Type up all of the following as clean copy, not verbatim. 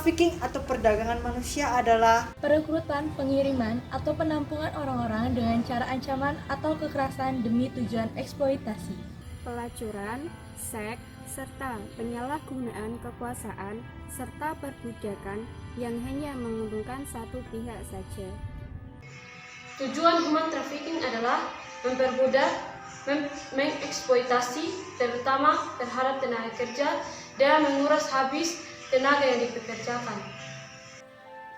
trafficking atau perdagangan manusia adalah perekrutan, pengiriman, atau penampungan orang-orang dengan cara ancaman atau kekerasan demi tujuan eksploitasi. Pelacuran, seks, serta penyalahgunaan kekuasaan, serta perbudakan yang hanya menguntungkan satu pihak saja. Tujuan human trafficking adalah memperbudak, mengeksploitasi, terutama terhadap tenaga kerja, dan menguras habis tenaga yang dipekerjakan.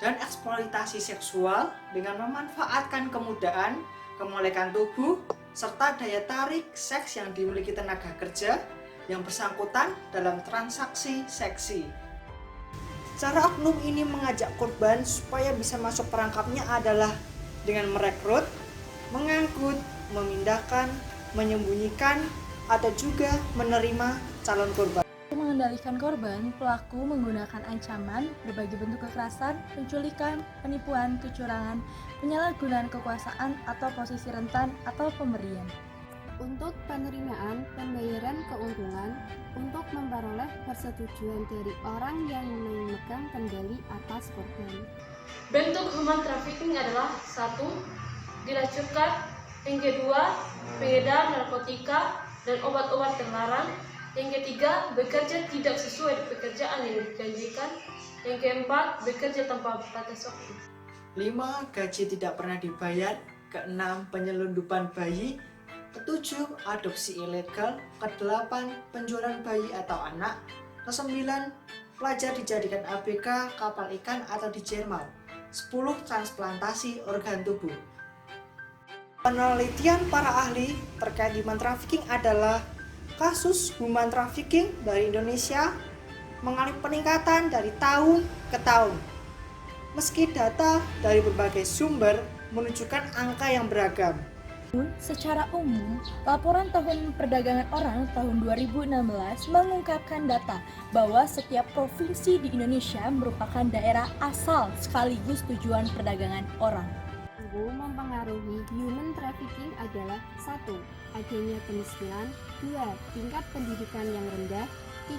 dan eksploitasi seksual dengan memanfaatkan kemudahan, kemolekan tubuh, serta daya tarik seks yang dimiliki tenaga kerja yang bersangkutan dalam transaksi seksi. Cara oknum ini mengajak korban supaya bisa masuk perangkapnya adalah dengan merekrut, mengangkut, memindahkan, menyembunyikan, atau juga menerima calon korban. Untuk mengendalikan korban, pelaku menggunakan ancaman, berbagai bentuk kekerasan, penculikan, penipuan, kecurangan, penyalahgunaan kekuasaan atau posisi rentan atau pemberian. Untuk penerimaan pembayaran keuntungan untuk memperoleh persetujuan dari orang yang memegang kendali atas korban. Bentuk human trafficking adalah 1. Dilacurkan, yang kedua, pengedar narkotika dan obat-obat terlarang, yang ketiga, bekerja tidak sesuai pekerjaan yang dijanjikan, yang keempat, bekerja tanpa batas waktu. 5. Gaji tidak pernah dibayar. Ke-6. Penyelundupan bayi. Ke-7. Adopsi ilegal. Ke-8. Penjualan bayi atau anak. Ke-9. Pelajar dijadikan ABK, kapal ikan atau dijemal. 10. Transplantasi organ tubuh. Penelitian para ahli terkait human trafficking adalah kasus human trafficking dari Indonesia mengalami peningkatan dari tahun ke tahun. Meski data dari berbagai sumber menunjukkan angka yang beragam. Secara umum, laporan tahun perdagangan orang tahun 2016 mengungkapkan data bahwa setiap provinsi di Indonesia merupakan daerah asal sekaligus tujuan perdagangan orang. Mempengaruhi human trafficking adalah 1. Adanya kemiskinan, 2. Tingkat pendidikan yang rendah,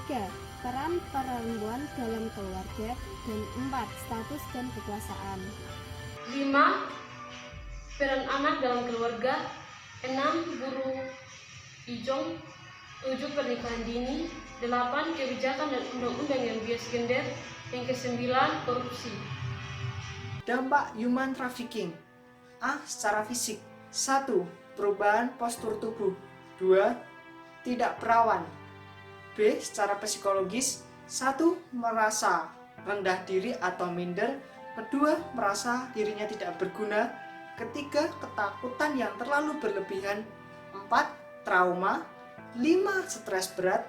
3. Peran perempuan dalam keluarga, dan 4. Status dan kekuasaan. 5. Peran anak dalam keluarga, 6. Buruh ijong, 7. Pernikahan dini, 8. Kebijakan dan undang-undang yang bias gender, yang ke-9. Korupsi. Dampak human trafficking. A. Secara fisik. 1. Perubahan postur tubuh. 2. Tidak perawan. B. Secara psikologis. 1. Merasa rendah diri atau minder. Kedua, merasa dirinya tidak berguna. Ketiga, ketakutan yang terlalu berlebihan. 4. Trauma. 5. Stres berat.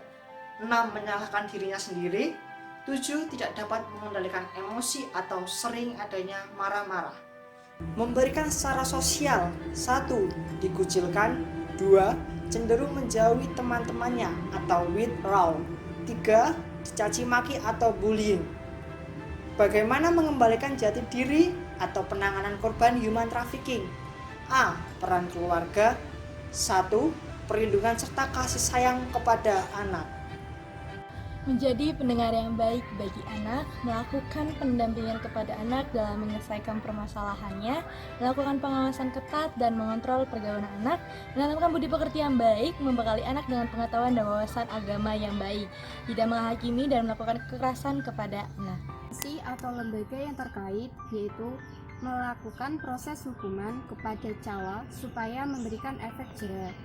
6. Menyalahkan dirinya sendiri. 7. Tidak dapat mengendalikan emosi atau sering adanya marah-marah. Memberikan secara sosial. 1. Dikucilkan. 2. Cenderung menjauhi teman-temannya atau withdrawal. 3. Dicaci maki atau bullying. Bagaimana mengembalikan jati diri atau penanganan korban human trafficking? A. Peran keluarga. 1. Perlindungan serta kasih sayang kepada anak. Menjadi pendengar yang baik bagi anak, melakukan pendampingan kepada anak dalam menyelesaikan permasalahannya, melakukan pengawasan ketat dan mengontrol pergaulan anak, menanamkan budi pekerti yang baik, membekali anak dengan pengetahuan dan wawasan agama yang baik, tidak menghakimi dan melakukan kekerasan kepada anak. Atau lembaga yang terkait, yaitu melakukan proses hukuman kepada cawal supaya memberikan efek jera,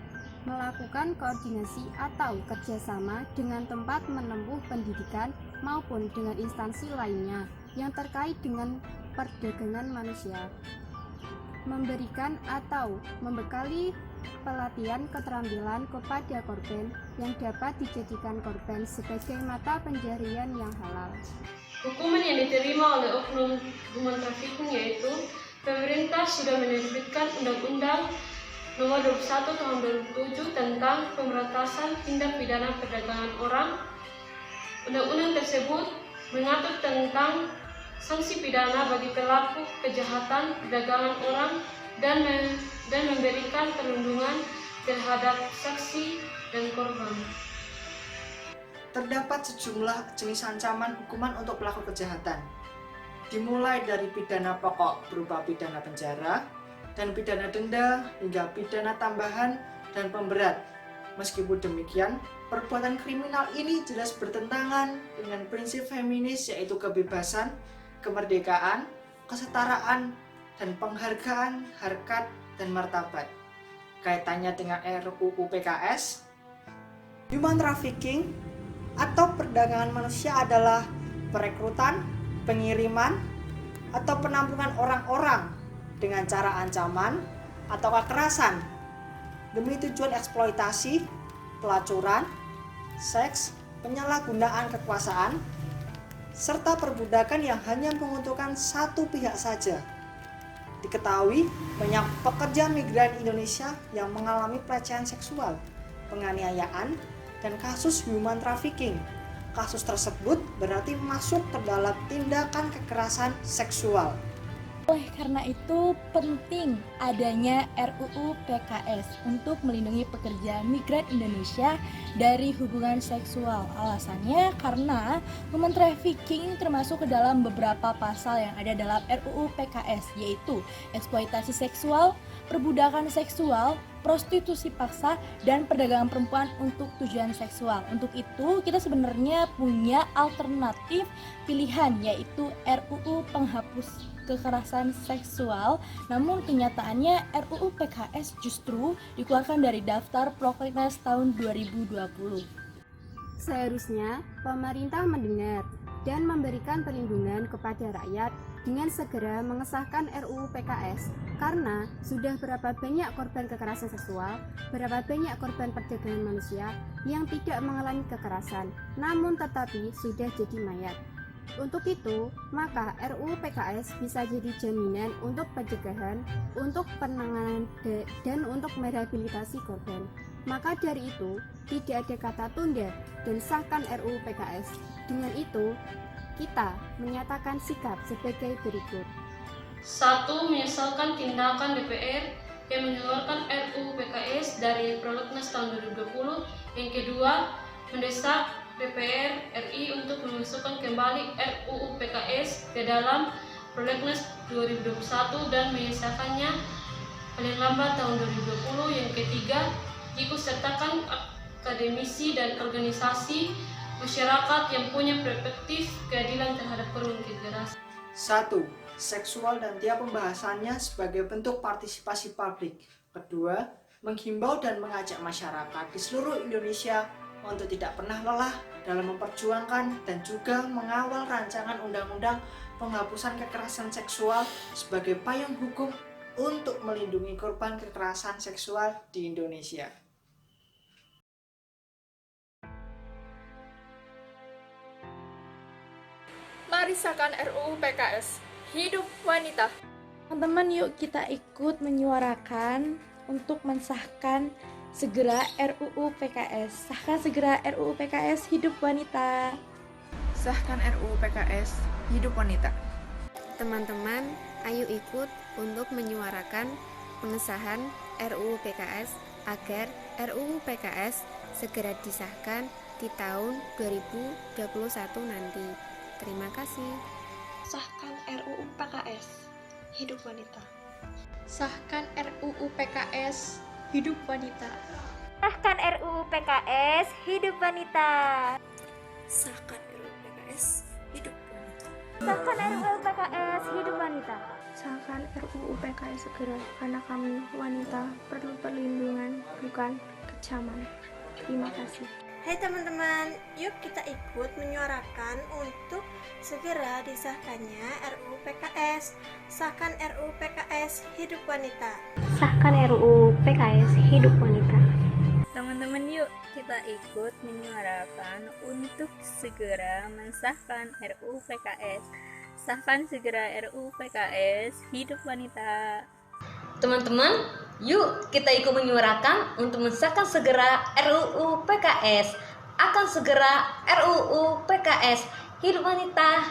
melakukan koordinasi atau kerjasama dengan tempat menempuh pendidikan maupun dengan instansi lainnya yang terkait dengan perdagangan manusia, memberikan atau membekali pelatihan keterampilan kepada korban yang dapat dijadikan korban sebagai mata pencaharian yang halal. Hukuman yang diterima oleh oknum human trafficking yaitu pemerintah sudah menerbitkan Undang-Undang Nomor 21 Tahun 2007 tentang pemberantasan tindak pidana perdagangan orang. Undang-undang tersebut mengatur tentang sanksi pidana bagi pelaku kejahatan perdagangan orang dan memberikan perlindungan terhadap saksi dan korban. terdapat sejumlah jenis ancaman hukuman untuk pelaku kejahatan. Dimulai dari pidana pokok berupa pidana penjara, dan pidana denda hingga pidana tambahan dan pemberat. Meskipun demikian, perbuatan kriminal ini jelas bertentangan dengan prinsip feminis, yaitu kebebasan, kemerdekaan, kesetaraan, dan penghargaan harkat dan martabat. Kaitannya dengan RUU PKS, human trafficking atau perdagangan manusia adalah perekrutan, pengiriman, atau penampungan orang-orang dengan cara ancaman atau kekerasan demi tujuan eksploitasi, pelacuran, seks, penyalahgunaan kekuasaan, serta perbudakan yang hanya menguntungkan satu pihak saja. Diketahui banyak pekerja migran Indonesia yang mengalami pelecehan seksual, penganiayaan, dan kasus human trafficking. Kasus tersebut berarti masuk ke dalam tindakan kekerasan seksual. Oleh karena itu penting adanya RUU PKS untuk melindungi pekerja migran Indonesia dari hubungan seksual. Alasannya karena human trafficking termasuk ke dalam beberapa pasal yang ada dalam RUU PKS, yaitu eksploitasi seksual, perbudakan seksual, prostitusi paksa, dan perdagangan perempuan untuk tujuan seksual. Untuk itu kita sebenarnya punya alternatif pilihan, yaitu RUU penghapus kekerasan seksual. Namun kenyataannya RUU PKS justru dikeluarkan dari daftar prolegnas tahun 2020. Seharusnya pemerintah mendengar dan memberikan perlindungan kepada rakyat dengan segera mengesahkan RUU PKS, karena sudah berapa banyak korban kekerasan seksual, berapa banyak korban perdagangan manusia yang tidak mengalami kekerasan, namun tetapi sudah jadi mayat. Untuk itu, maka RUU PKS bisa jadi jaminan untuk pencegahan, untuk penanganan, dan untuk merehabilitasi korban. Maka dari itu, tidak ada kata tunda dan sahkan RUU PKS. Dengan itu, kita menyatakan sikap sebagai berikut. 1. Menyesalkan tindakan DPR yang mengeluarkan RUU PKS dari prolegnas tahun 2020. Yang kedua, mendesak DPR RI untuk memasukkan kembali RUU PKS ke dalam prolegnas 2021 dan menyelesaikannya paling lambat tahun 2020. Yang ketiga, ikut sertakan akademisi dan organisasi masyarakat yang punya perspektif keadilan terhadap korban kekerasan. 1. Seksual dan tiap pembahasannya sebagai bentuk partisipasi publik. Kedua, menghimbau dan mengajak masyarakat di seluruh Indonesia untuk tidak pernah lelah dalam memperjuangkan dan juga mengawal rancangan undang-undang penghapusan kekerasan seksual sebagai payung hukum untuk melindungi korban kekerasan seksual di Indonesia. Mari sahkan RUU PKS. Hidup wanita. Teman-teman, yuk kita ikut menyuarakan untuk mensahkan segera RUU PKS. Sahkan segera RUU PKS, hidup wanita. Sahkan RUU PKS. Hidup wanita. Teman-teman, ayo ikut untuk menyuarakan pengesahan RUU PKS agar RUU PKS segera disahkan di tahun 2021 nanti. Terima kasih. Sahkan RUU PKS. Hidup wanita. Sahkan RUU PKS. Hidup wanita. Sahkan RUU PKS, hidup wanita. Sahkan RUU PKS. Hidup wanita. Sahkan RUU PKS, hidup wanita. Sahkan RUU PKS segera, karena kami wanita perlu perlindungan, bukan kecaman. Terima kasih. Hai teman-teman, yuk kita ikut menyuarakan untuk segera disahkannya RUU PKS. Sahkan RUU PKS, hidup wanita. Sahkan RUU PKS, hidup wanita. Teman-teman, yuk kita ikut menyuarakan untuk segera mensahkan RUU PKS. Sahkan segera RUU PKS, hidup wanita. Teman-teman, yuk kita ikut menyuarakan untuk mensahkan segera RUU PKS. Akan segera RUU PKS, hidup wanita.